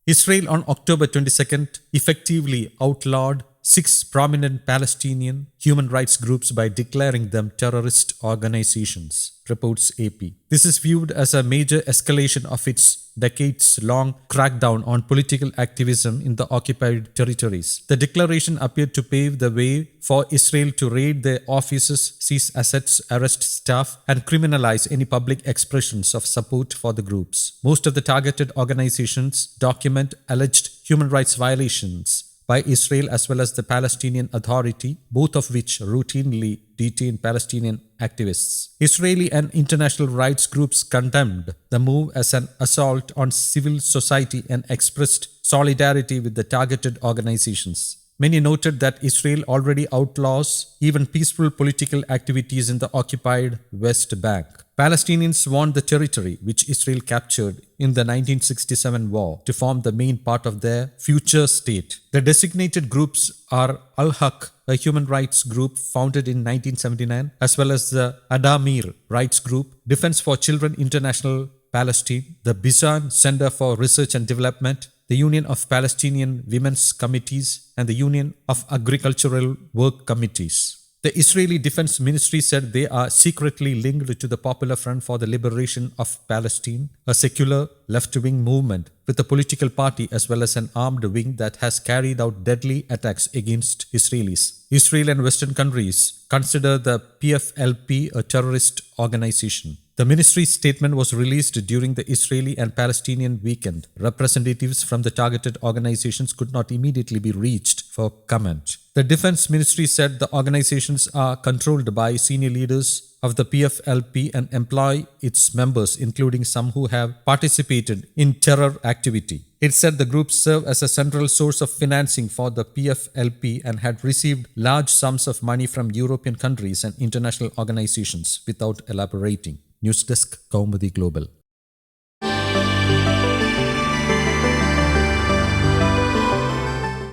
Israel on October 22nd effectively outlawed 6 prominent Palestinian human rights groups by declaring them terrorist organizations, reports AP. This is viewed as a major escalation of its decades-long crackdown on political activism in the occupied territories. The declaration appeared to pave the way for Israel to raid their offices, seize assets, arrest staff, and criminalize any public expressions of support for the groups. Most of the targeted organizations document alleged human rights violations by Israel as well as the Palestinian Authority, both of which routinely detain Palestinian activists. Israeli and international rights groups condemned the move as an assault on civil society and expressed solidarity with the targeted organizations. Many noted that Israel already outlaws even peaceful political activities in the occupied West Bank. Palestinians want the territory which Israel captured in the 1967 war to form the main part of their future state. The designated groups are Al-Haq, a human rights group founded in 1979, as well as the Adamir Rights Group, Defense for Children International Palestine, the Bizan Center for Research and Development, the Union of Palestinian Women's Committees, and the Union of Agricultural Work Committees. The Israeli Defense Ministry said they are secretly linked to the Popular Front for the Liberation of Palestine, a secular left-wing movement with a political party as well as an armed wing that has carried out deadly attacks against Israelis. Israel and Western countries consider the PFLP a terrorist organization. The ministry's statement was released during the Israeli and Palestinian weekend. Representatives from the targeted organizations could not immediately be reached for comment. The Defense Ministry said the organizations are controlled by senior leaders of the PFLP and employ its members, including some who have participated in terror activity. It said the groups serve as a central source of financing for the PFLP and had received large sums of money from European countries and international organizations without elaborating. News Desk, Kaumudy Global.